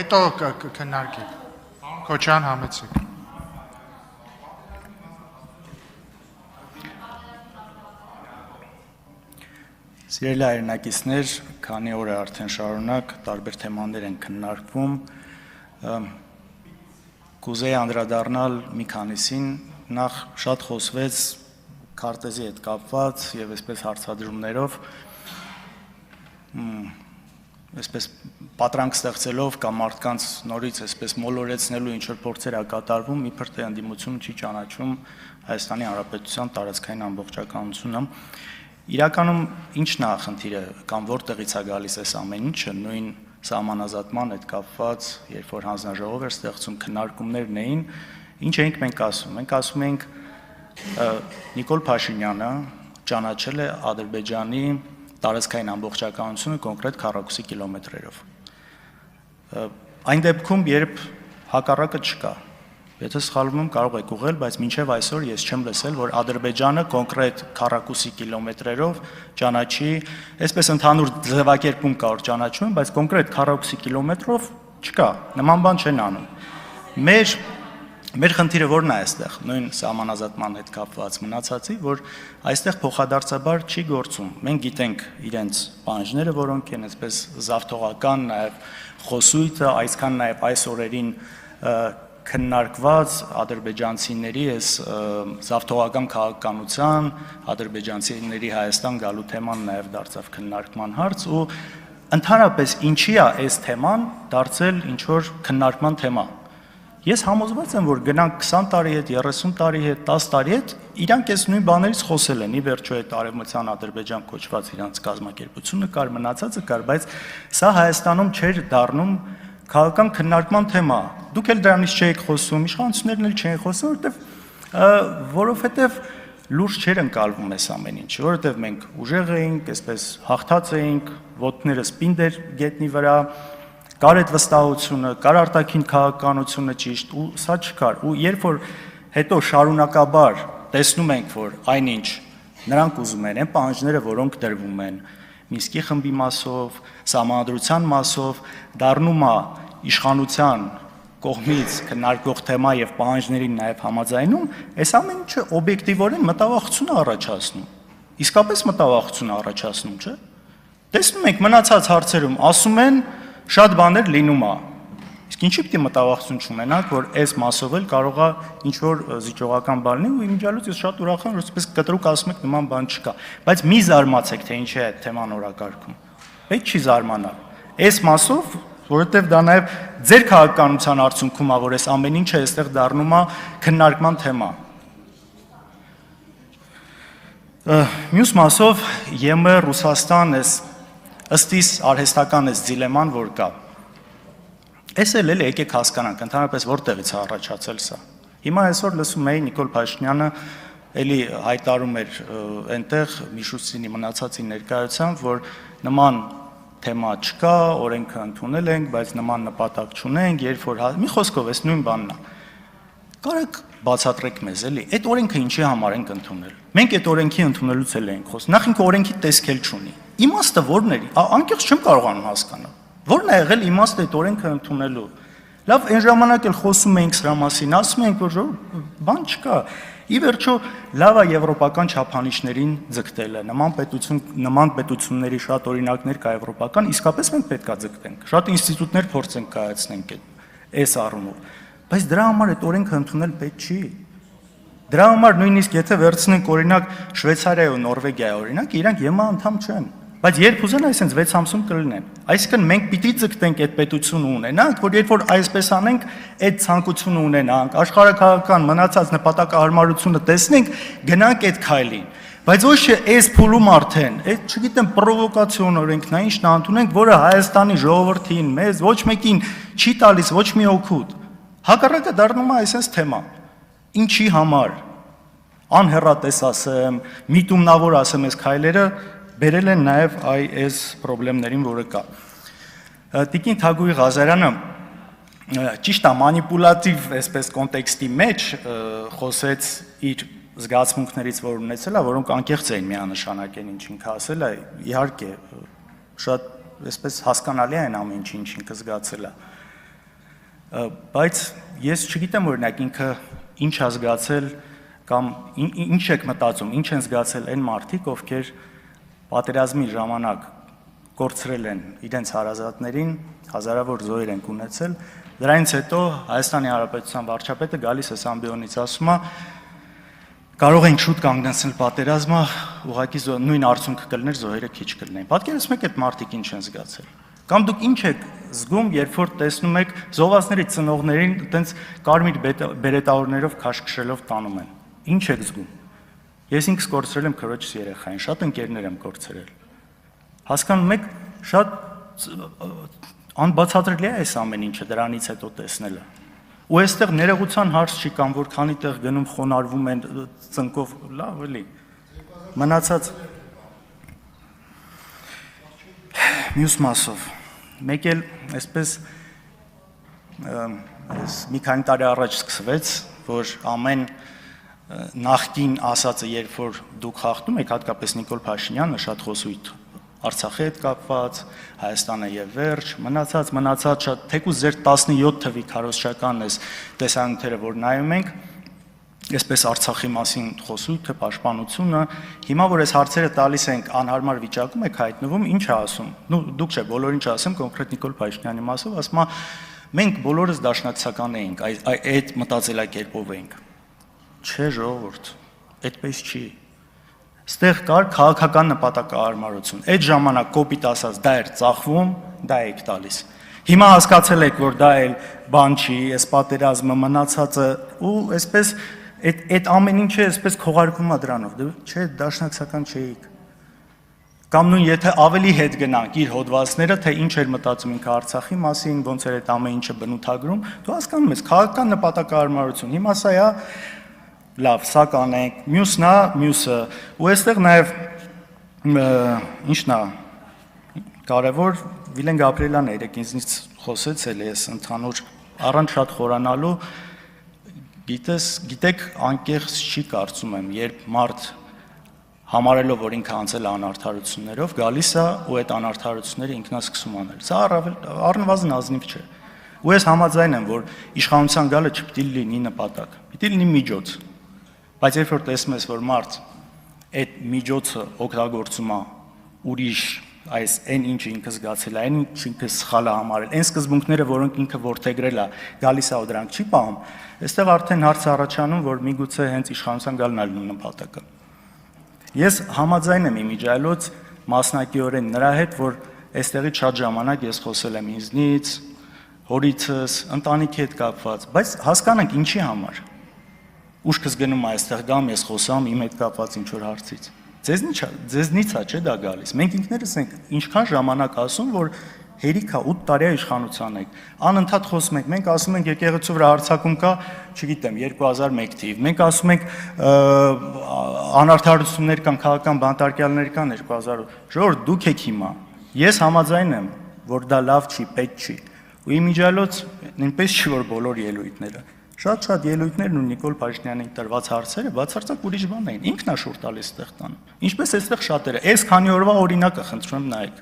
հետո կքննարկենք։ Քոչյան համեցեք։ Սիրելի հայրենակիցներ, քանի օր է արդեն շարունակ տարբեր թեմաներ են քննարկվում, կուզեի անդրադառնալ մի քանիսին, նախ շատ խոսվեց քարտեզի հետ կապված եւ այսպես հարցադրումներով, այսպես պատրանք ստեղծելով կամ մարդկանց նորից այսպես մոլորեցնելու ինչ որ փորձեր ա կատարվում, իբր թե ընդդիմությունը չի ճանաչում Հայաստանի Հանրապետության տարածքային ամբողջականությունը։ Իրականում ինչն է խնդիրը կամ որտեղից է գալիս այս ամեն ինչը, նույն սահմանազատման հետ կապված, երբ որ հանձնաժողով էր ստեղծում, քննարկումներն էին, ինչ էինք մենք ասում։ Մենք ասում ենք Նիկոլ Փաշինյանը ճանաչել է Ադրբեջանի տարածքային ամբողջականությունը կոնկրետ քառակուսի կիլոմետրերով։ Այն դեպքում, երբ հակառակը չկա, եթե սխալվում եմ, կարող եք ուղղել, բայց մինչև այսօր ես չեմ լսել, որ Ադրբեջանը կոնկրետ քառակուսի կիլոմետրերով ճանաչի, այսպես ընդհանուր ձևակերպում կա, որ ճանաչում են, բայց կոնկրետ քառակուսի կիլոմետրով չկա, նման բան չեն անում։ Մեր խնդիրը որն է այստեղ, նույն սահմանազատման հետ կապված մնացածի, որ այստեղ փոխադարձաբար չի գործում։ Մենք գիտենք իրենց պահանջները, որոնք են այսպես զավթողական, նաև խոսույթը, այսքան նաև այս օրերին քննարկված ադրբեջանցիների այս զավթողական քաղաքականության, ադրբեջանցիների Հայաստան գալու թեման նաև դարձավ քննարկման հարց ու ընդհանրապես ինչի է այս թեման դարձել ինչ որ քննարկման թեմա։ Ես համոզված եմ, որ գնանք 20 տարի հետ, 30 տարի հետ, 10 տարի հետ, իրանք այս նույն բաներից խոսել են, ի վերջո այդ արևմտյան Ադրբեջան կոչված իրանց կազմակերպությունը կար, մնացածը կար, բայց սա Հայաստանում չէր դառնում քաղաքական քննարկման թեմա։ Դուք էլ դրանից չէիք խոսում, իշխանություններն էլ չէին խոսում, որովհետև լուրջ չէր ընկալվում այս ամեն ինչը, որովհետև մենք ուժեղ էինք, այսպես հաղթած էինք, ոտներս պինդ էր գետնի վրա, կար այդ վստահությունը, կար արտաքին քաղաքականությունը ճիշտ, ու սա չկար։ Ու երբ որ հետո շարունակաբար տեսնում ենք, որ այնինչ նրանք ուզում են, այն պահանջները, որոնք դրվում են Մինսկի խմբի մասով, Սահմանադրության մասով, դառնում է իշխանության կողմից քննարկվող թեմա եւ պահանջներին նաեւ համաձայնում, այս ամեն ինչը օբյեկտիվորեն մտավախություն է առաջացնում։ Իսկապես մտավախություն է առաջացնում, չէ՞։ Տեսնում եք մնացած հարցերում ասում են շատ բաներ լինում է։ Իսկ ինչի՞ պիտի մտավախություն չունենանք, որ այս մասով էլ կարող է ինչ որ զիջողական բան լինի ու իմիջիալուց ես շատ ուրախ եմ, որ այսպես կտրուկ ասում եք նման բան չկա։ Բայց մի զարմացեք, թե ինչ է այդ թեման օրակարգում։ Պետք չի զարմանալ։ Այս մասով, որովհետև դա նաև ձեր քաղաքականության արդյունքում է, որ այս ամեն ինչը այստեղ դառնում է քննարկման թեմա։ Մյուս մասով ԵՄ Ռուսաստան էս ըստիս արհեստական էս դիլեման, որ կա։ Այս էլ եկեք հասկանանք, ընդհանրապես որտեղից է առաջացել սա։ Հիմա այսօր լսում էի Նիկոլ Փաշինյանը էլի հայտարարում էր այնտեղ Միշուստինի մնացածի ներկայությամբ, որ նման թեմա չկա, օրենքը ընդունել ենք, բայց նման նպատակ չունենք, երբ որ մի խոսքով էս նույն բանն է։ Կարեք բացատրեք մեզ էլի, այդ օրենքը ինչի համար ենք ընդունել։ Մենք այդ օրենքի ընդունելուց էլ ենք խոսում։ Նախ ինքը օրենքի տեսքել չունի։ Իմաստը ո՞րն է։ Անկեղծ չեմ կարողանում հասկանալ։ Ո՞րն է եղել իմաստը այդ օրենքը ընդունելու։ Լավ, այն ժամանակ էլ խոսում էինք սրա մասին, ասում էինք, որ բան չկա։ Ի վերջո լավ է եվրոպական չափանիշներին ձգտելը, նման պետությունների շատ օրինակներ կա եվրոպական, իսկապես մենք պետք է ձգտենք, շատ ինստիտուտներ փորձենք կայացնենք այս առումով, բայց դրա համար այդ օրենքը ընդունել պետք չի։ Դրա համար նույնիսկ եթե վերցնենք օրինակ Շվեյցարիայի ու Նորվեգիայի օրինակ, իրանք ԵՄ անդամ չեն, բայց երբ ուզեն այսինքն 6 ամսում կլինեն։ Այսինքն մենք պիտի ձգտենք այդ պետությունը ունենանք, որ երբ որ այսպես անենք, այդ ցանկությունը ունենանք, աշխարհակաղակական մնացած նպատակահարմարությունը տեսնենք, գնանք այդ քայլին։ Բայց ոչ թե այս փուլում արդեն, այդ չգիտեմ պրովոկացիոն օրենքն է, ինչն ընդունենք, որը Հայաստանի ժողովրդին, մեզ ոչ մեկին չի տալիս ոչ մի օգուտ։ Հակառակը դառնում է այսպես թեմա։ Ինչի համար։ Անհեռատես ասեմ, միտումնավոր ասեմ այս քայլերը բերել են նաև այս խնդիրներին, որը կա։ Տիկին Թագուհի Ղազարյանը ճիշտ է մանիպուլատիվ այսպես կոնտեքստի մեջ խոսեց իր զգացմունքներից, որ ունեցել է, որոնք անկեղծ էին միանշանակ են ինչ ինքը ասել է, իհարկե շատ այսպես հասկանալի է այն ամեն ինչ ինքը զգացել է։ բայց ես չգիտեմ օրինակ ինքը ինչ է զգացել կամ ինչ եք մտածում, ինչ են զգացել այն մարդիկ, ովքեր պատերազմի ժամանակ կորցրել են իրենց հարազատներին, հազարավոր զոհեր են ունեցել, դրանից հետո Հայաստանի Հանրապետության վարչապետը գալիս է ամբիոնից ասում է կարող են շուտ կանգնեցնել պատերազմը, ուղղակի նույն արդյունքը կլներ, զոհերը քիչ կլինեն։ Պատկերացնեք այդ մարդիկ ինչ են զգացել։ Կամ դուք ինչ եք զգում, երբ որ տեսնում եք զոհվածների ծնողներին այտենց կարմիր բերետավորներով քաշքշելով տանում են։ Ինչ եք զգում։ Ես ինքս կորցրել եմ քրոջս երեխային, շատ ընկերներ եմ կորցրել։ Հասկանում եք, շատ անբացատրելի է այս ամեն ինչը դրանից հետո տեսնելը։ Ու այստեղ ներողության հարց չի կամ որ քանի տեղ գնում խոնարհվում են ծնկով, լավ էլի։ Մնացած մյուս մասով մեկ էլ այսպես մի քանի տարի առաջ սկսվեց, որ ամեն նախկին ասածը, երբ որ դուք խախտում եք, հատկապես Նիկոլ Փաշինյանը շատ խոսույթ Արցախի հետ կապված, Հայաստանը եւ վերջ, մնացած շատ թեկուզ ձեր 17 թվի քարոզչական էս տեսանյութերը, որ նայում ենք, այսպես Արցախի մասին խոսույթը, պաշտպանությունը, հիմա որ այս հարցերը տալիս ենք անհարմար վիճակում եք հայտնվում, ինչ է ասում։ Դուք չէ, բոլորին չասեմ, կոնկրետ Նիկոլ Փաշինյանի մասով, ասում է, մենք բոլորս դաշնակցական էինք, այդ մտածելակերպով էինք։ Չէ, ժողովուրդ, այդպես չի։ Ստեղ կար քաղաքական նպատակահարմարություն։ Այդ ժամանակ կոպիտ ասած դա էր ծախվում, դա եք տալիս։ Հիմա հասկացել եք, որ դա էլ բան չի, այս պատերազմը մնացածը ու այսպես այդ ամեն ինչը այսպես քողարկվում է դրանով։ Չէ, դաշնակցական չէիք։ Կամ նույն եթե ավելի հետ գնանք իր հոդվածները, թե ինչ էր մտածում ինքը Արցախի մասին, ոնց էր այդ ամեն ինչը բնութագրում, դու հասկանում ես քաղաքական նպատակահարմարություն։ Հիմա սա է լավ, սա կանենք, մյուսն է, մյուսը, ու այստեղ նաև ինչն է կարևոր Վիլեն Գաբրիելյանը երեք ինձնից խոսեց էլ ես ընդհանուր առանց շատ խորանալու գիտեք անկեղծ չի կարծում եմ, երբ մարդ համարելով որ ինքը անցել է անարդարություններով, գալիս է ու այդ անարդարությունները ինքնա սկսում անել։ Սա առնվազն ազնիվ չէ։ Ու ես համաձայն եմ, որ իշխանության գալը չպիտի լինի նպատակ, պիտի լինի միջոց։ Բայց երբ որ տեսնում ես, որ մարդ այդ միջոցը օգտագործում է ուրիշ այս այն ինչ ինքը զգացել է, այն ինչ ինքը սխալ է համարել, այն սկզբունքները, որոնք ինքը որդեգրել է, գալիս է ու դրանք չի պահում, այստեղ արդեն հարց առաջանում, որ միգուցե հենց իշխանության գալն է լինում նպատակը։ Ես համաձայն եմ իմիջիայլոց մասնակիորեն նրա հետ, որ այստեղից շատ ժամանակ ես խոսել եմ ինձնից, հորիցս, ընտանիքի հետ կապված, բայց հասկանանք ինչի համար։ Ուշքս գնում է այստեղ գամ, ես խոսամ իմ հետ կապված ինչ-որ հարցից։ Ձեզնից է չէ դա գալիս։ Մենք ինքներս ենք ինչքան ժամանակ ասում, որ հերիք է 8 տարի է իշխանության եք։ Անընդհատ խոսում ենք, մենք ասում ենք եկեղեցու վրա հարձակում կա, չգիտեմ, 2001 թիվ։ Մենք ասում ենք անարդարություններ կան, քաղաքական բանտարկյալներ կան 2000։ Ժողովուրդ դուք եք հիմա։ Ես համաձայն եմ, որ դա լավ չի, պետք չի։ Ու իմիջիայլոց նույնպես չի որ բոլոր ելույթները։ Շատ ելույթներն ու Նիկոլ Փաշինյանին տրված հարցերը բացարձակ ուրիշ բան էին։ Ինքն է շուտ տալիս այդտեղ տանում։ Ինչպես այստեղ շատերը։ Այս քանի օրվա օրինակը խնդրում եմ նայեք։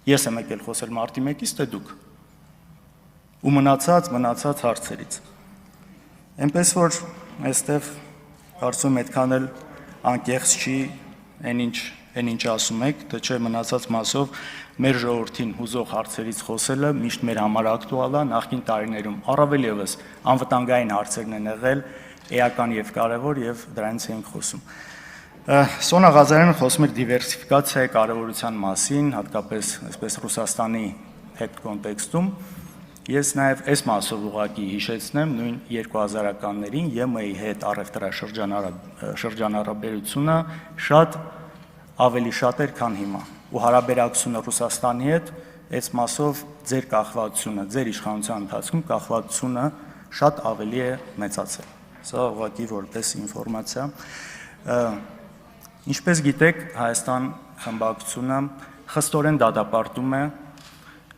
Ես եմ եկել խոսել մարտի 1-ից, թե դուք։ Ու մնացած հարցերից։ Էնպես որ այստեղ հարցում այդքան էլ անկեղծ չի այն ինչ ասում եք, թե չէ մնացած մասով մեր ժողովրդին հուզող հարցերից խոսելը միշտ մեր համար ակտուալ է, նախկին տարիներում առավել ևս անվտանգային հարցերն են եղել էական եւ կարեւոր եւ դրանից ենք խոսում։ Սոնա Ղազարյանը խոսում էր դիվերսիֆիկացիայի կարևորության մասին, հատկապես այսպես Ռուսաստանի հետ կոնտեքստում։ Ես նաև այս մասով ուղղակի հիշեցնեմ նույն 2000-ականներին ԵՄ-ի հետ առևտրաշրջանառաբերությունը շատ ավելի շատ էր, քան հիմա։ Ու հարաբերակցությունը Ռուսաստանի հետ այս մասով ձեր կախվածությունը, ձեր իշխանության ընթացքում կախվածությունը շատ ավելի է մեծացել։ Սա ուղղակի որպես ինֆորմացիա։ Ինչպես գիտեք, Հայաստան խմբակցությունը խստորեն դատապարտում է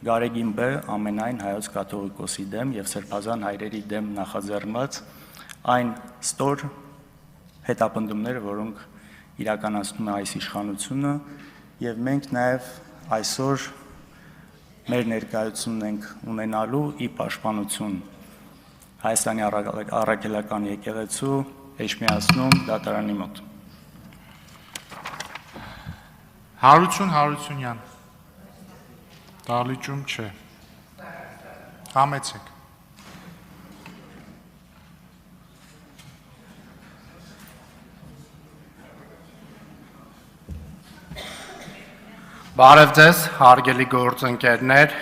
Գարեգին Բ. ամենայն հայոց կաթողիկոսի դեմ եւ սրբազան հայրերի դեմ նախաձեռնված այն ստոր հետապնդումները, որոնք իրականացնում է այս իշխանությունը եւ մենք նաեւ այսօր մեր ներկայությունն ենք ունենալու ի պաշտպանություն Հայաստանի առաքելական եկեղեցու Էջմիածնում դատարանի մոտ։ Հարություն Հարությունյան։ Դալիճում չէ։ Համեցեք։ Բարև ձեզ, հարգելի գործընկերներ,